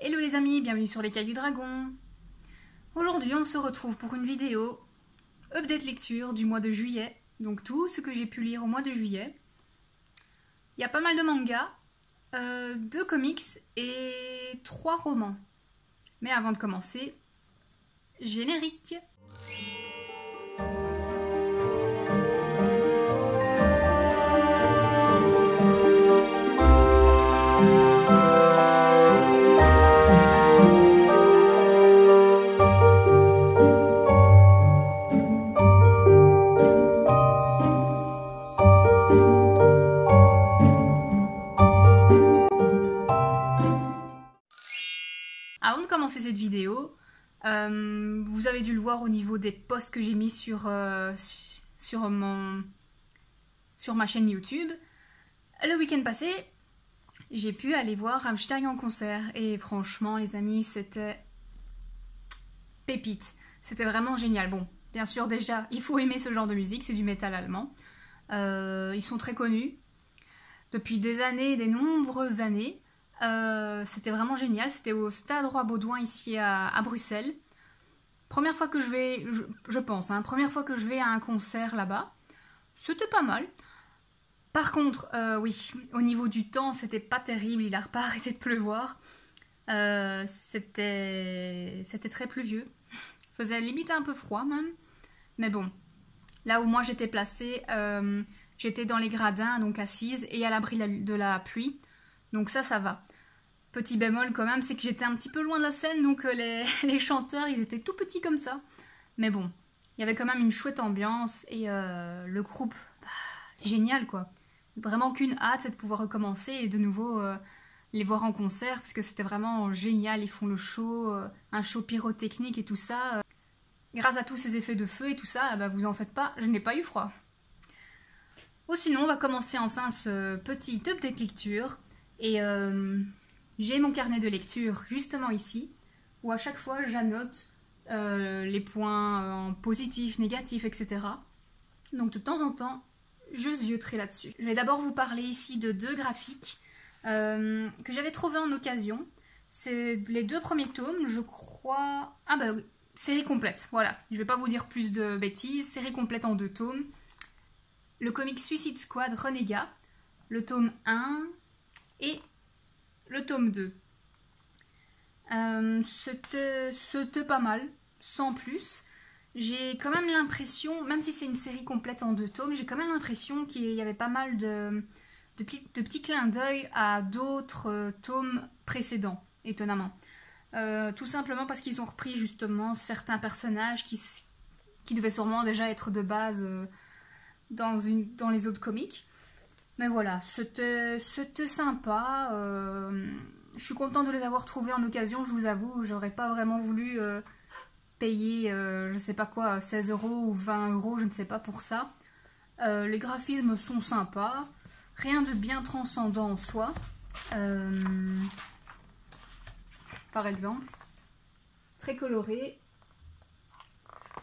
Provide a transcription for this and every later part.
Hello les amis, bienvenue sur les Cailloux Dragons. Aujourd'hui on se retrouve pour une vidéo update lecture du mois de juillet, donc tout ce que j'ai pu lire au mois de juillet. Il y a pas mal de mangas, 2 comics et 3 romans. Mais avant de commencer, générique. Avant de commencer cette vidéo, vous avez dû le voir au niveau des posts que j'ai mis sur ma chaîne YouTube. Le week-end passé, j'ai pu aller voir Rammstein en concert et franchement les amis, c'était pépite. C'était vraiment génial. Bon, bien sûr déjà, il faut aimer ce genre de musique, c'est du métal allemand. Ils sont très connus depuis des années, des nombreuses années. C'était vraiment génial, c'était au Stade Roi-Baudouin ici à Bruxelles. Première fois que je vais, je pense, première fois que je vais à un concert là-bas. C'était pas mal. Par contre, oui, au niveau du temps, c'était pas terrible, il a pas arrêté de pleuvoir. C'était très pluvieux. Faisait limite un peu froid même. Mais bon, là où moi j'étais placée, j'étais dans les gradins, donc assise, et à l'abri de la pluie. Donc ça va. Petit bémol quand même, c'est que j'étais un petit peu loin de la scène, donc les chanteurs, ils étaient tout petits comme ça. Mais bon, il y avait quand même une chouette ambiance, et le groupe, génial quoi. Vraiment qu'une hâte, c'est de pouvoir recommencer et de nouveau les voir en concert, parce que c'était vraiment génial, ils font le show, un show pyrotechnique et tout ça. Grâce à tous ces effets de feu et tout ça, bah, vous en faites pas, je n'ai pas eu froid. Ou sinon, on va commencer enfin ce petit update lecture. Et j'ai mon carnet de lecture justement ici, où à chaque fois j'annote les points positifs, négatifs, etc. Donc de temps en temps, je zioterai là-dessus. Je vais d'abord vous parler ici de 2 graphiques que j'avais trouvés en occasion. C'est les 2 premiers tomes, je crois... Ah bah oui, série complète, voilà. Je vais pas vous dire plus de bêtises, série complète en 2 tomes. Le comic Suicide Squad Renégat, le tome 1... et le tome 2. C'était pas mal, sans plus. J'ai quand même l'impression, même si c'est une série complète en 2 tomes, j'ai quand même l'impression qu'il y avait pas mal de petits clins d'œil à d'autres tomes précédents, étonnamment. Tout simplement parce qu'ils ont repris justement certains personnages qui devaient sûrement déjà être de base dans les autres comics. Mais voilà, c'était sympa. Je suis contente de les avoir trouvés en occasion, je vous avoue. J'aurais pas vraiment voulu payer, je sais pas quoi, 16 € ou 20 €, je ne sais pas pour ça. Les graphismes sont sympas. Rien de bien transcendant en soi. Par exemple. Très coloré.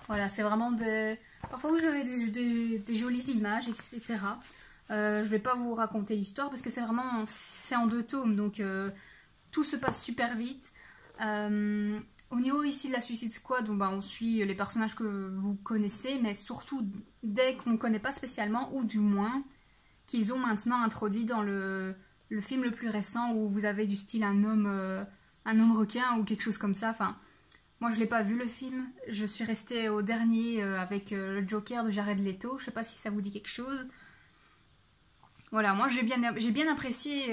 Voilà, c'est vraiment des... Parfois vous avez des jolies images, etc. Je vais pas vous raconter l'histoire parce que c'est vraiment en 2 tomes, donc tout se passe super vite. Au niveau ici de la Suicide Squad, on suit les personnages que vous connaissez, mais surtout dès qu'on ne connaît pas spécialement, ou du moins qu'ils ont maintenant introduit dans le film le plus récent où vous avez du style un homme requin ou quelque chose comme ça. Enfin, moi je l'ai pas vu le film, je suis restée au dernier avec le Joker de Jared Leto, je sais pas si ça vous dit quelque chose. Voilà, moi j'ai bien apprécié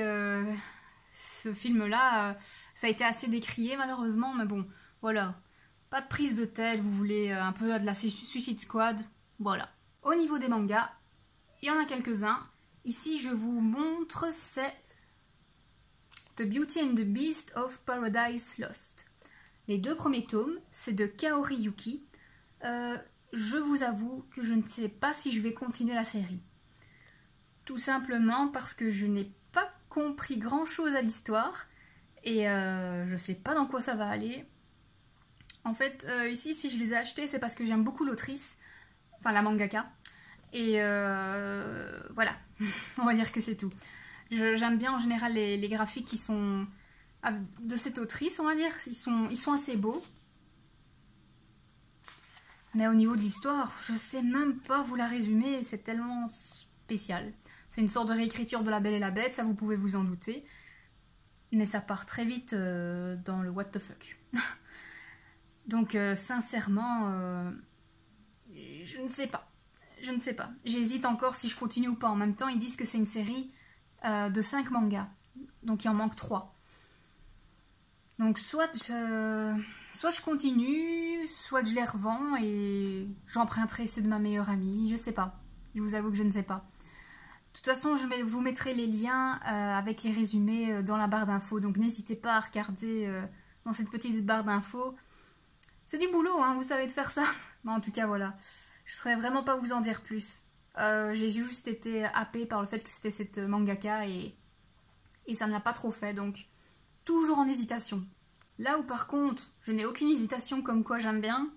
ce film-là. Ça a été assez décrié malheureusement, mais bon, voilà. Pas de prise de tête, vous voulez un peu de la Suicide Squad, voilà. Au niveau des mangas, il y en a quelques-uns. Ici, je vous montre, c'est The Beauty and the Beast of Paradise Lost. Les 2 premiers tomes, c'est de Kaori Yuki. Je vous avoue que je ne sais pas si je vais continuer la série. Tout simplement parce que je n'ai pas compris grand chose à l'histoire et je sais pas dans quoi ça va aller. En fait, ici, si je les ai achetés, c'est parce que j'aime beaucoup l'autrice, enfin la mangaka, et voilà, on va dire que c'est tout. J'aime bien en général les graphiques qui sont de cette autrice, on va dire. Ils sont assez beaux. Mais au niveau de l'histoire, je sais même pas vous la résumer, c'est tellement spécial. C'est une sorte de réécriture de La Belle et la Bête, ça vous pouvez vous en douter. Mais ça part très vite dans le what the fuck. Donc sincèrement, je ne sais pas. Je ne sais pas. J'hésite encore si je continue ou pas. En même temps, ils disent que c'est une série de 5 mangas. Donc il en manque 3. Donc soit je continue, soit je les revends et j'emprunterai ceux de ma meilleure amie. Je sais pas. Je vous avoue que je ne sais pas. De toute façon, je vous mettrai les liens avec les résumés dans la barre d'infos. Donc n'hésitez pas à regarder dans cette petite barre d'infos. C'est du boulot, hein, vous savez de faire ça. Mais en tout cas, voilà. Je ne saurais vraiment pas vous en dire plus. J'ai juste été happée par le fait que c'était cette mangaka et ça ne l'a pas trop fait. Donc, toujours en hésitation. Là où par contre, je n'ai aucune hésitation comme quoi j'aime bien,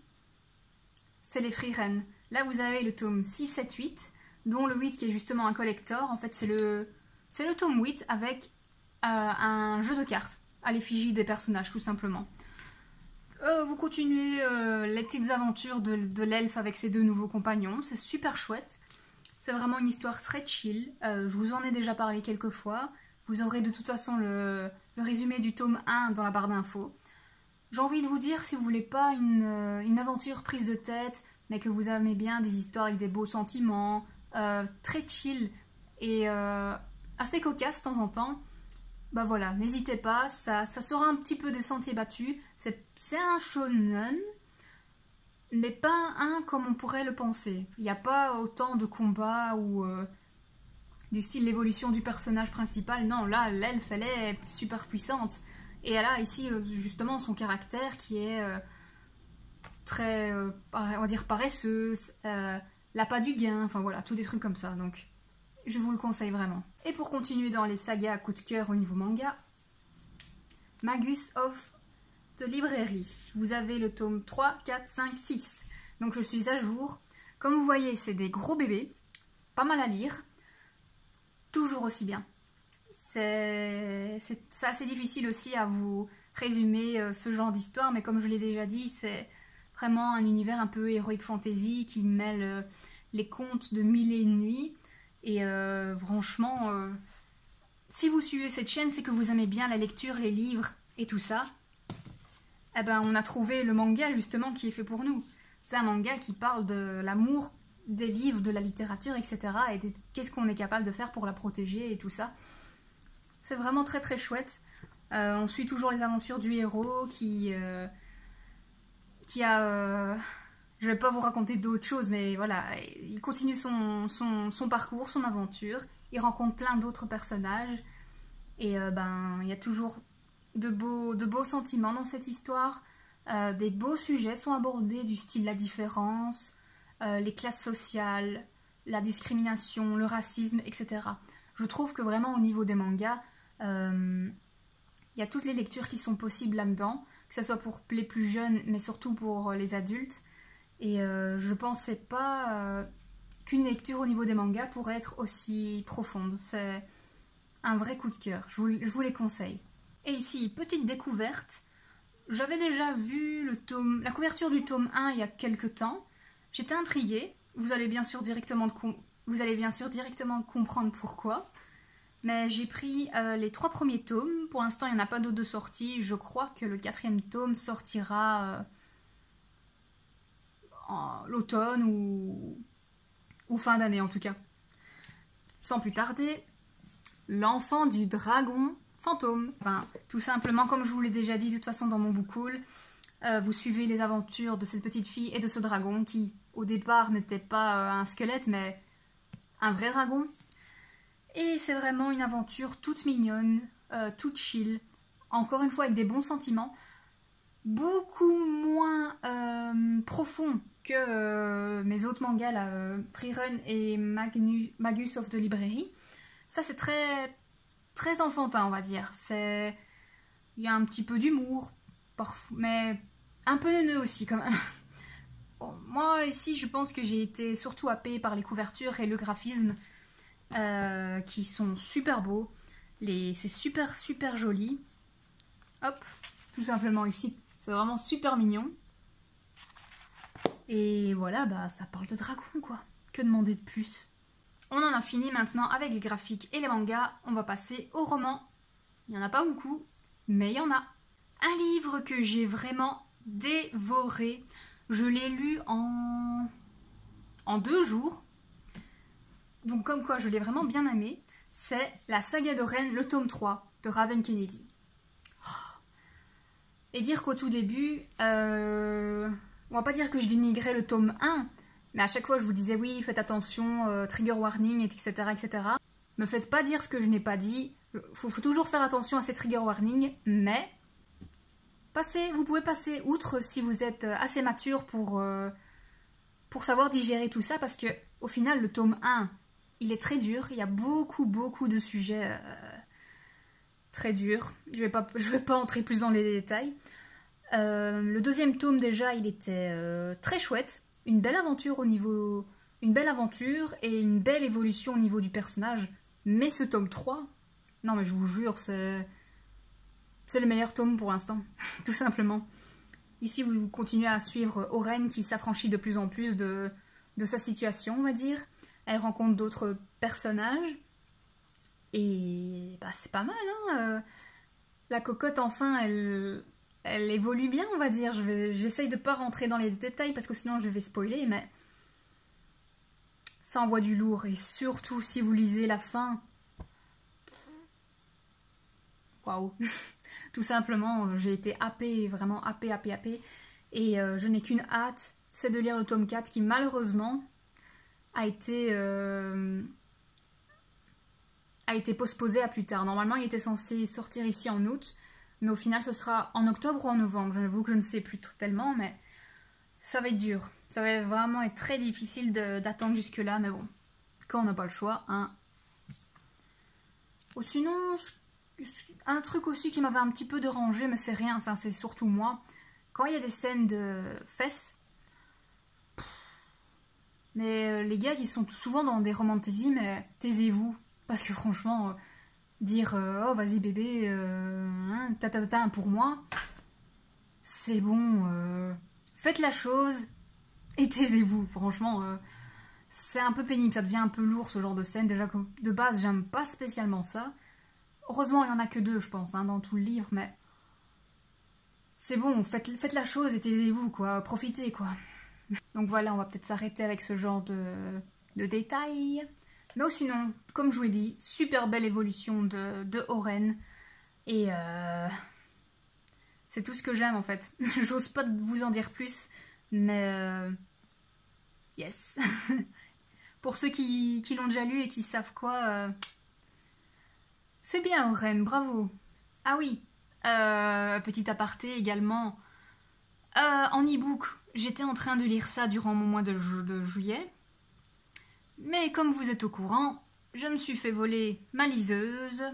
c'est les Frieren. Là, vous avez le tome 6, 7, 8, dont le 8 qui est justement un collector. En fait, c'est le tome 8 avec un jeu de cartes à l'effigie des personnages, tout simplement. Vous continuez les petites aventures de l'elfe avec ses 2 nouveaux compagnons. C'est super chouette. C'est vraiment une histoire très chill. Je vous en ai déjà parlé quelques fois. Vous aurez de toute façon le résumé du tome 1 dans la barre d'infos. J'ai envie de vous dire, si vous voulez pas une aventure prise de tête, mais que vous aimez bien des histoires avec des beaux sentiments, très chill et assez cocasse de temps en temps, bah voilà, n'hésitez pas, ça sera un petit peu des sentiers battus. C'est un shonen, mais pas un comme on pourrait le penser. Il n'y a pas autant de combats ou du style l'évolution du personnage principal. Non, là, l'elfe, elle est super puissante. Et elle a ici, justement, son caractère qui est très, on va dire, paresseuse, l'a pas du gain, enfin voilà, tous des trucs comme ça. Donc, je vous le conseille vraiment. Et pour continuer dans les sagas coup de cœur au niveau manga, Magus of the Librairie. Vous avez le tome 3, 4, 5, 6. Donc je suis à jour. Comme vous voyez, c'est des gros bébés, pas mal à lire, toujours aussi bien. C'est assez difficile aussi à vous résumer ce genre d'histoire, mais comme je l'ai déjà dit, c'est vraiment un univers un peu heroic fantasy qui mêle les contes de Mille et une nuits. Et franchement, si vous suivez cette chaîne, c'est que vous aimez bien la lecture, les livres et tout ça. Eh ben, on a trouvé le manga justement qui est fait pour nous. C'est un manga qui parle de l'amour des livres, de la littérature, etc. Et de qu'est-ce qu'on est capable de faire pour la protéger et tout ça. C'est vraiment très très chouette. On suit toujours les aventures du héros qui a... je vais pas vous raconter d'autres choses, mais voilà, il continue son parcours, son aventure. Il rencontre plein d'autres personnages. Et il y a toujours de beaux sentiments dans cette histoire. Des beaux sujets sont abordés, du style la différence, les classes sociales, la discrimination, le racisme, etc. Je trouve que vraiment au niveau des mangas, il y a toutes les lectures qui sont possibles là-dedans, que ce soit pour les plus jeunes, mais surtout pour les adultes. Et je pensais pas qu'une lecture au niveau des mangas pourrait être aussi profonde. C'est un vrai coup de cœur, je vous les conseille. Et ici, petite découverte, j'avais déjà vu la couverture du tome 1 il y a quelques temps. J'étais intriguée, vous allez bien sûr directement comprendre pourquoi. Mais j'ai pris les 3 premiers tomes. Pour l'instant, il n'y en a pas d'autres de sortie. Je crois que le 4e tome sortira en l'automne ou fin d'année en tout cas. Sans plus tarder, l'enfant du dragon fantôme. Enfin, tout simplement, comme je vous l'ai déjà dit de toute façon dans mon book haul, vous suivez les aventures de cette petite fille et de ce dragon qui, au départ, n'était pas un squelette, mais un vrai dragon. Et c'est vraiment une aventure toute mignonne, toute chill, encore une fois avec des bons sentiments, beaucoup moins profond que mes autres mangas, là, Frieren et Magus of the Librairie. Ça c'est très, très enfantin on va dire, il y a un petit peu d'humour, mais un peu neuneux aussi quand même. Bon, moi ici je pense que j'ai été surtout happée par les couvertures et le graphisme, qui sont super beaux, c'est super super joli. Hop, tout simplement ici. C'est vraiment super mignon. Et voilà, bah ça parle de dragon quoi. Que demander de plus? On en a fini maintenant avec les graphiques et les mangas. On va passer au roman. Il n'y en a pas beaucoup, mais il y en a. Un livre que j'ai vraiment dévoré. Je l'ai lu en 2 jours. Donc comme quoi je l'ai vraiment bien aimé. C'est La saga d'Oren, le tome 3 de Raven Kennedy. Et dire qu'au tout début, on va pas dire que je dénigrais le tome 1, mais à chaque fois je vous disais oui, faites attention, trigger warning, etc., etc. Me faites pas dire ce que je n'ai pas dit. Faut toujours faire attention à ces trigger warnings, mais vous pouvez passer outre si vous êtes assez mature pour savoir digérer tout ça, parce que au final le tome 1, il est très dur, il y a beaucoup de sujets très durs. Je vais pas entrer plus dans les détails. Le deuxième tome déjà, il était très chouette, une belle aventure et une belle évolution au niveau du personnage. Mais ce tome 3, non mais je vous jure, c'est le meilleur tome pour l'instant, tout simplement. Ici, vous continuez à suivre Oren qui s'affranchit de plus en plus de sa situation, on va dire. Elle rencontre d'autres personnages. Et bah, c'est pas mal, hein. La cocotte, enfin, elle évolue bien, on va dire. J'essaye de pas rentrer dans les détails parce que sinon je vais spoiler, mais ça envoie du lourd. Et surtout si vous lisez la fin. Waouh. Tout simplement, j'ai été happée, vraiment happée. Et je n'ai qu'une hâte, c'est de lire le tome 4 qui malheureusement a été postposé à plus tard. Normalement, il était censé sortir ici en août, mais au final, ce sera en octobre ou en novembre. J'avoue que je ne sais plus tellement, mais ça va être dur. Ça va vraiment être très difficile d'attendre jusque-là, mais bon, quand on n'a pas le choix, hein. Oh, sinon, un truc aussi qui m'avait un petit peu dérangé, mais c'est rien, ça, c'est surtout moi. Quand il y a des scènes de fesses, mais les gars qui sont souvent dans des romantésies, mais taisez-vous. Parce que franchement, dire oh vas-y bébé, hein, pour moi, c'est bon, faites la chose et taisez-vous. Franchement, c'est un peu pénible, ça devient un peu lourd ce genre de scène. Déjà que de base, j'aime pas spécialement ça. Heureusement, il y en a que 2, je pense, hein, dans tout le livre, mais c'est bon, faites la chose et taisez-vous, quoi, profitez, quoi. Donc voilà, on va peut-être s'arrêter avec ce genre de détails. Mais sinon, comme je vous l'ai dit, super belle évolution de Oren. Et c'est tout ce que j'aime en fait. J'ose pas vous en dire plus, mais yes. Pour ceux qui l'ont déjà lu et qui savent quoi, c'est bien Oren, bravo. Ah oui, petit aparté également. En e-book, j'étais en train de lire ça durant mon mois de juillet. Mais comme vous êtes au courant, je me suis fait voler ma liseuse.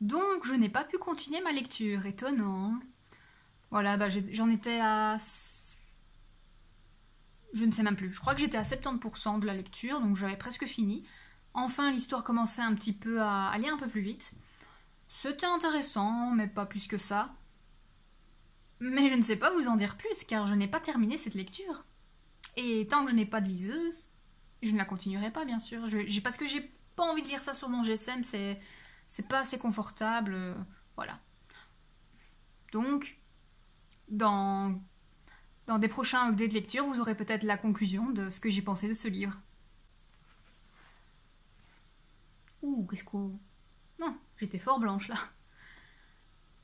Donc je n'ai pas pu continuer ma lecture, étonnant. Voilà, bah j'en étais à... Je ne sais même plus, je crois que j'étais à 70% de la lecture, donc j'avais presque fini. Enfin, l'histoire commençait un petit peu à aller un peu plus vite. C'était intéressant, mais pas plus que ça. Mais je ne sais pas vous en dire plus, car je n'ai pas terminé cette lecture. Et tant que je n'ai pas de liseuse, je ne la continuerai pas, bien sûr. Parce que j'ai pas envie de lire ça sur mon GSM, c'est pas assez confortable, voilà. Donc, dans des prochains updates de lecture, vous aurez peut-être la conclusion de ce que j'ai pensé de ce livre. Ouh, qu'est-ce qu'on... Non, j'étais fort blanche là.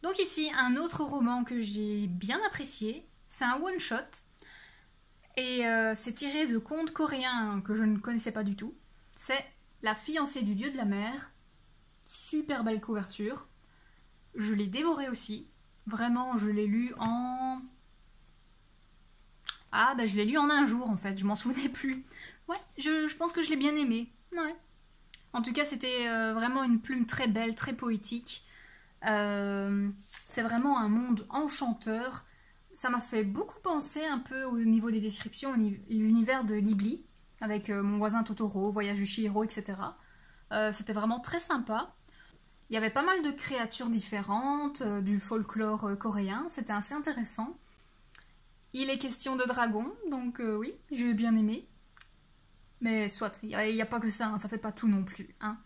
Donc ici, un autre roman que j'ai bien apprécié, c'est un one-shot. Et c'est tiré de contes coréens que je ne connaissais pas du tout. C'est La fiancée du dieu de la mer. Super belle couverture. Je l'ai dévoré aussi. Vraiment, je l'ai lu en... Ah, bah je l'ai lu en un jour en fait, je m'en souvenais plus. Ouais, je pense que je l'ai bien aimé. Ouais. En tout cas, c'était vraiment une plume très belle, très poétique. C'est vraiment un monde enchanteur. Ça m'a fait beaucoup penser un peu au niveau des descriptions, l'univers de Ghibli, avec Mon voisin Totoro, Voyage de Chihiro, etc. C'était vraiment très sympa. Il y avait pas mal de créatures différentes, du folklore coréen, c'était assez intéressant. Il est question de dragons, donc oui, j'ai bien aimé. Mais soit, il n'y a pas que ça, hein, ça fait pas tout non plus. Hein.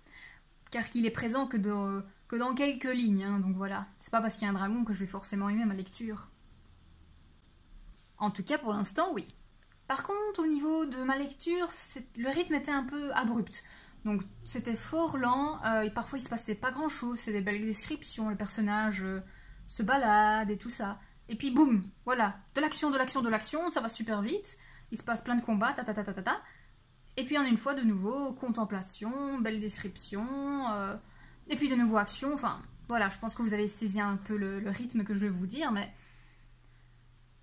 Car qu'il est présent que dans quelques lignes, hein, donc voilà. C'est pas parce qu'il y a un dragon que je vais forcément aimer ma lecture. En tout cas, pour l'instant, oui. Par contre, au niveau de ma lecture, le rythme était un peu abrupt. Donc c'était fort lent, et parfois il se passait pas grand chose, c'est des belles descriptions, les personnages se baladent et tout ça. Et puis boum, voilà, de l'action, de l'action, de l'action, ça va super vite, il se passe plein de combats, ta ta ta ta ta ta. Et puis en une fois de nouveau, contemplation, belle description, et puis de nouveau action, enfin voilà, je pense que vous avez saisi un peu le rythme que je vais vous dire, mais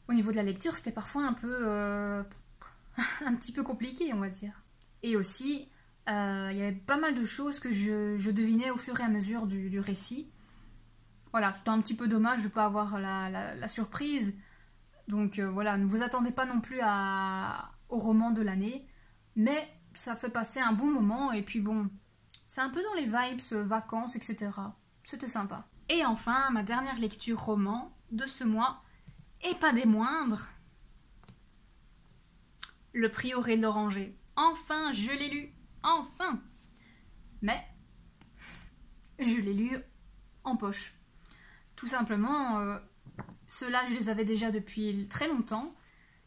au niveau de la lecture, c'était parfois un peu un petit peu compliqué, on va dire. Et aussi, il y avait pas mal de choses que je devinais au fur et à mesure du récit. Voilà, c'était un petit peu dommage de ne pas avoir la surprise. Donc voilà, ne vous attendez pas non plus au roman de l'année. Mais ça fait passer un bon moment. Et puis bon, c'est un peu dans les vibes, vacances, etc. C'était sympa. Et enfin, ma dernière lecture roman de ce mois, et pas des moindres, Le Prieuré de l'Oranger. Enfin, je l'ai lu. Enfin! Mais je l'ai lu en poche. Tout simplement, ceux-là, je les avais déjà depuis très longtemps.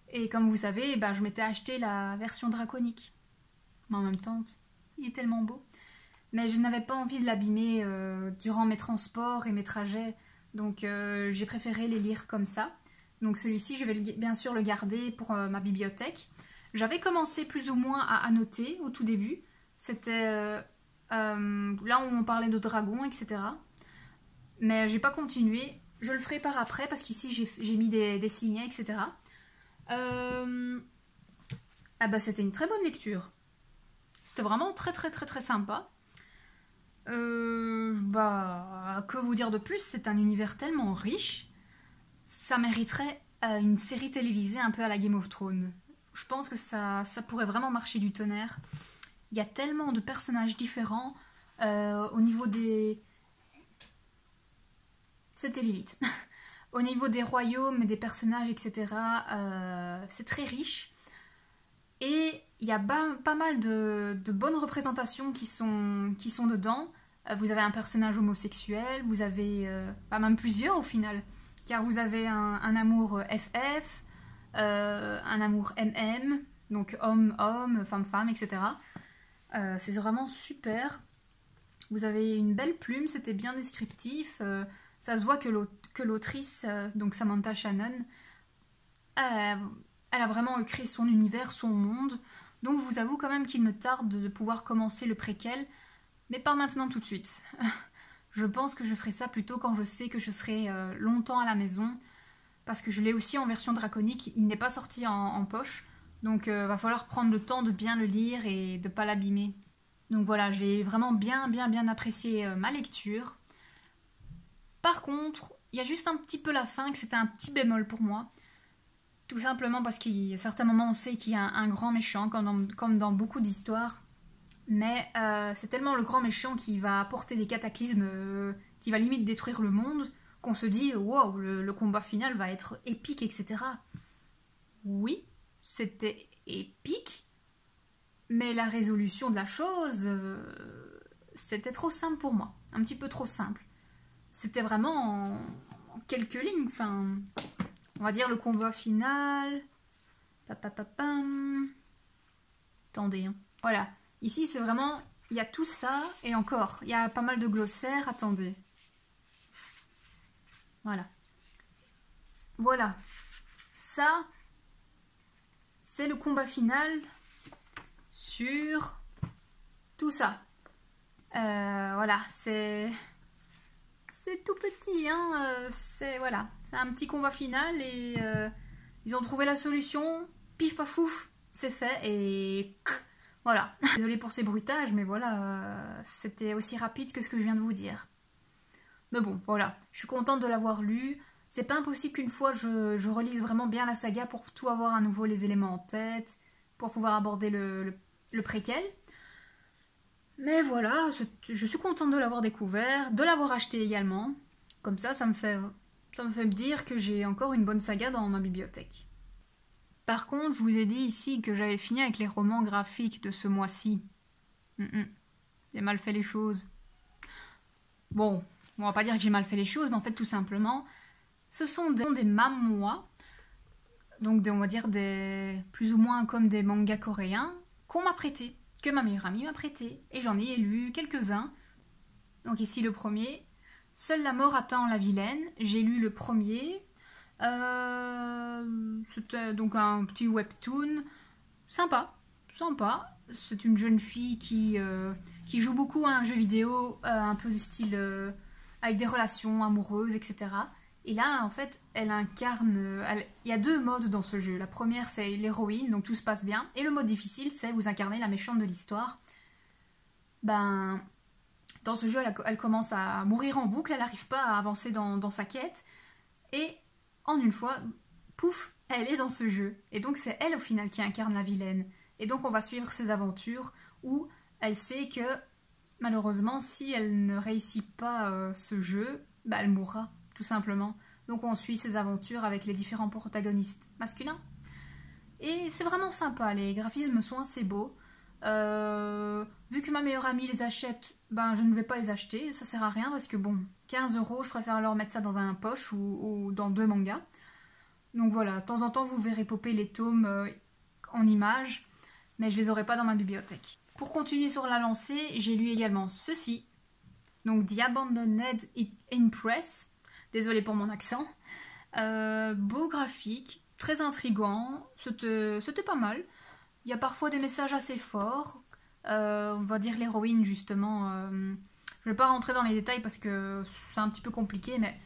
Et comme vous savez, je m'étais acheté la version draconique. Mais en même temps, il est tellement beau. Mais je n'avais pas envie de l'abîmer durant mes transports et mes trajets. Donc j'ai préféré les lire comme ça. Donc celui-ci, je vais bien sûr le garder pour ma bibliothèque. J'avais commencé plus ou moins à annoter au tout début. C'était là où on parlait de dragons, etc. Mais j'ai pas continué. Je le ferai par après parce qu'ici j'ai mis des signets, etc. C'était une très bonne lecture. C'était vraiment très très très très sympa. Que vous dire de plus, c'est un univers tellement riche. Ça mériterait une série télévisée un peu à la Game of Thrones. Je pense que ça pourrait vraiment marcher du tonnerre. Il y a tellement de personnages différents au niveau des... C'était l'élite. Au niveau des royaumes et des personnages, etc. C'est très riche. Et il y a pas mal de bonnes représentations qui sont dedans. Vous avez un personnage homosexuel, vous avez même plusieurs au final. Car vous avez un amour FF, un amour MM, donc homme-homme, femme-femme, etc. C'est vraiment super. Vous avez une belle plume, c'était bien descriptif. Ça se voit que l'autrice, donc Samantha Shannon, elle a vraiment créé son univers, son monde. Donc je vous avoue quand même qu'il me tarde de pouvoir commencer le préquel, mais pas maintenant tout de suite. Je pense que je ferai ça plutôt quand je sais que je serai longtemps à la maison, parce que je l'ai aussi en version draconique, il n'est pas sorti en poche, donc va falloir prendre le temps de bien le lire et de pas l'abîmer. Donc voilà, j'ai vraiment bien apprécié ma lecture. Par contre, il y a juste un petit peu la fin que c'était un petit bémol pour moi. Tout simplement parce qu'il y a certains moments on sait qu'il y a un grand méchant, comme dans beaucoup d'histoires. Mais c'est tellement le grand méchant qui va apporter des cataclysmes, qui va limite détruire le monde, qu'on se dit, wow, le combat final va être épique, etc. Oui, c'était épique, mais la résolution de la chose, c'était trop simple pour moi. Un petit peu trop simple. C'était vraiment en quelques lignes, enfin... On va dire le combat final. Attendez. Hein. Voilà. Ici, c'est vraiment... Il y a tout ça. Et encore, il y a pas mal de glossaires. Attendez. Voilà. Voilà. Ça, c'est le combat final sur tout ça. Voilà. C'est tout petit. Hein. Voilà. C'est un petit combat final et ils ont trouvé la solution, pif paf fouf, c'est fait et voilà. Désolée pour ces bruitages, mais voilà, c'était aussi rapide que ce que je viens de vous dire. Mais bon, voilà, je suis contente de l'avoir lu. C'est pas impossible qu'une fois je relise vraiment bien la saga pour tout avoir à nouveau les éléments en tête, pour pouvoir aborder le préquel. Mais voilà, je suis contente de l'avoir découvert, de l'avoir acheté également. Comme ça me fait me dire que j'ai encore une bonne saga dans ma bibliothèque. Par contre, je vous ai dit ici que j'avais fini avec les romans graphiques de ce mois-ci. J'ai mal fait les choses. Bon, on va pas dire que j'ai mal fait les choses, mais en fait, tout simplement, ce sont des manhwa, donc on va dire plus ou moins comme des mangas coréens, qu'on m'a prêté, que ma meilleure amie m'a prêté, et j'en ai lu quelques-uns. Donc ici le premier, Seule la mort attend la vilaine, j'ai lu le premier. C'était donc un petit webtoon, sympa. C'est une jeune fille qui joue beaucoup à un jeu vidéo, un peu du style avec des relations amoureuses, etc. Et là, en fait, elle incarne... Il y a deux modes dans ce jeu. La première, c'est l'héroïne, donc tout se passe bien. Et le mode difficile, c'est vous incarnez la méchante de l'histoire. Ben, dans ce jeu, elle commence à mourir en boucle, elle n'arrive pas à avancer dans sa quête. Et en une fois, pouf, elle est dans ce jeu. Et donc c'est elle au final qui incarne la vilaine. Et donc on va suivre ses aventures où elle sait que malheureusement si elle ne réussit pas ce jeu, bah, elle mourra tout simplement. Donc on suit ses aventures avec les différents protagonistes masculins. Et c'est vraiment sympa, les graphismes sont assez beaux. Vu que ma meilleure amie les achète, ben je ne vais pas les acheter, ça sert à rien parce que bon, 15 €, je préfère leur mettre ça dans un poche ou dans 2 mangas. Donc voilà, de temps en temps vous verrez popper les tomes en images, mais je les aurai pas dans ma bibliothèque. Pour continuer sur la lancée, j'ai lu également ceci, donc The Abandoned Impress, désolée pour mon accent, beau graphique, très intriguant, c'était pas mal. Il y a parfois des messages assez forts, on va dire l'héroïne justement, je vais pas rentrer dans les détails parce que c'est un petit peu compliqué, mais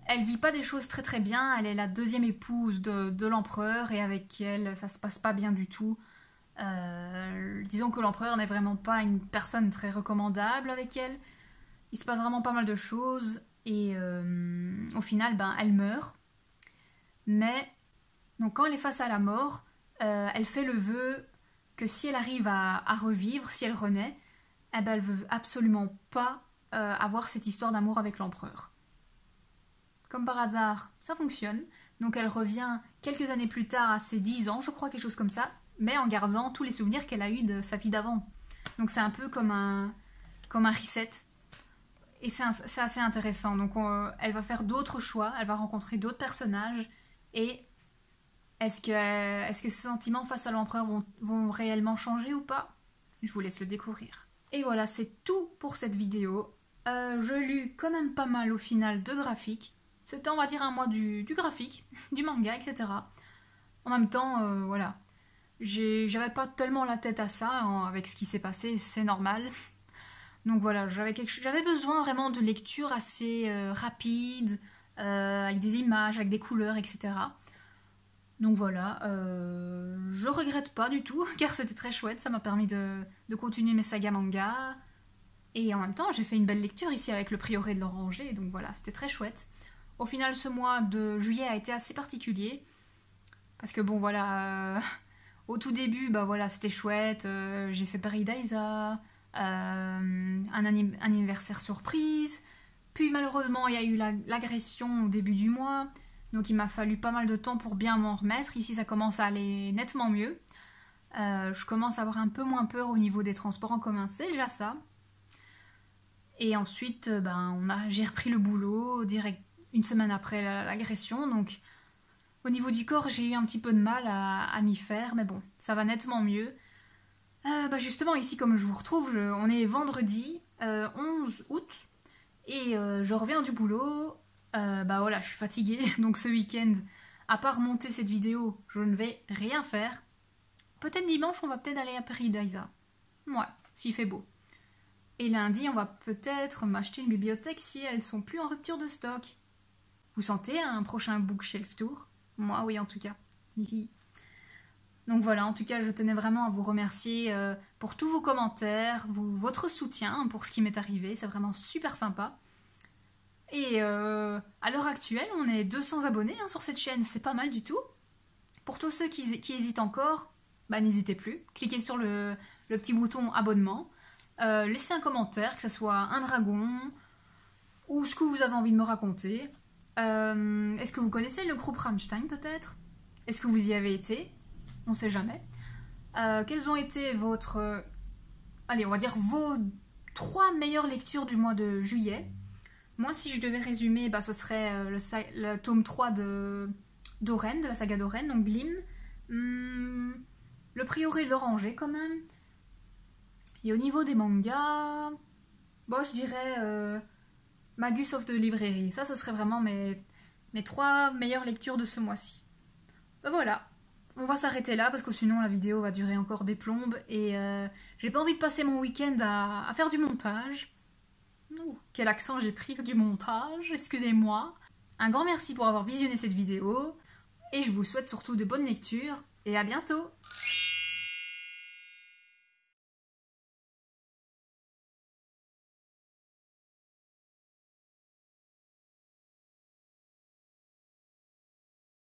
elle vit pas des choses très très bien, elle est la deuxième épouse de l'empereur et avec elle ça se passe pas bien du tout. Disons que l'empereur n'est vraiment pas une personne très recommandable avec elle, il se passe vraiment pas mal de choses et au final ben, elle meurt. Mais donc quand elle est face à la mort, elle fait le vœu que si elle arrive à revivre, si elle renaît, eh ben, elle veut absolument pas avoir cette histoire d'amour avec l'empereur. Comme par hasard, ça fonctionne. Donc elle revient quelques années plus tard à ses 10 ans, je crois, quelque chose comme ça, mais en gardant tous les souvenirs qu'elle a eus de sa vie d'avant. Donc c'est un peu comme un reset. Et c'est assez intéressant. Donc elle va faire d'autres choix, elle va rencontrer d'autres personnages. Et est-ce que ses sentiments face à l'empereur vont réellement changer ou pas? Je vous laisse le découvrir. Et voilà, c'est tout pour cette vidéo. Je lus quand même pas mal au final de graphiques. C'était, on va dire, un mois du graphique, du manga, etc. En même temps, voilà. J'avais pas tellement la tête à ça avec ce qui s'est passé, c'est normal. Donc voilà, j'avais besoin vraiment de lecture assez rapide, avec des images, avec des couleurs, etc. Donc voilà, je regrette pas du tout, car c'était très chouette, ça m'a permis de continuer mes sagas manga. Et en même temps, j'ai fait une belle lecture ici avec le prieuré de l'Oranger, donc voilà, c'était très chouette. Au final, ce mois de juillet a été assez particulier, parce que bon voilà, au tout début, bah voilà, c'était chouette, j'ai fait Paradisa, un anniversaire surprise, puis malheureusement il y a eu l'agression au début du mois, donc il m'a fallu pas mal de temps pour bien m'en remettre. Ici ça commence à aller nettement mieux, je commence à avoir un peu moins peur au niveau des transports en commun, c'est déjà ça. Et ensuite, j'ai repris le boulot direct une semaine après l'agression, donc au niveau du corps, j'ai eu un petit peu de mal à m'y faire, mais bon, ça va nettement mieux. Justement, ici, comme je vous retrouve, on est vendredi 11 août, et je reviens du boulot. Voilà, je suis fatiguée, donc ce week-end, à part monter cette vidéo, je ne vais rien faire. Peut-être dimanche, on va peut-être aller à Paradisa. Ouais, s'il fait beau. Et lundi, on va peut-être m'acheter une bibliothèque si elles sont plus en rupture de stock. Vous sentez un prochain bookshelf tour? Moi, oui, en tout cas. Donc voilà, en tout cas, je tenais vraiment à vous remercier pour tous vos commentaires, votre soutien pour ce qui m'est arrivé. C'est vraiment super sympa. Et à l'heure actuelle, on est 200 abonnés sur cette chaîne. C'est pas mal du tout. Pour tous ceux qui hésitent encore, n'hésitez plus. Cliquez sur le petit bouton abonnement. laissez un commentaire, que ce soit un dragon ou ce que vous avez envie de me raconter. Est-ce que vous connaissez le groupe Rammstein peut-être? Est-ce que vous y avez été? On sait jamais. Quelles ont été allez, on va dire vos 3 meilleures lectures du mois de juillet? Moi, si je devais résumer, bah, ce serait le tome 3 d'Oren, de la saga d'Oren, donc Glim. Le Prieuré de l'Oranger, quand même. Et au niveau des mangas, bon, je dirais Magus of the Librairie. Ça, ce serait vraiment mes 3 meilleures lectures de ce mois-ci. Ben voilà, on va s'arrêter là parce que sinon la vidéo va durer encore des plombes et j'ai pas envie de passer mon week-end à faire du montage. Ouh, quel accent j'ai pris, du montage, excusez-moi. Un grand merci pour avoir visionné cette vidéo et je vous souhaite surtout de bonnes lectures et à bientôt.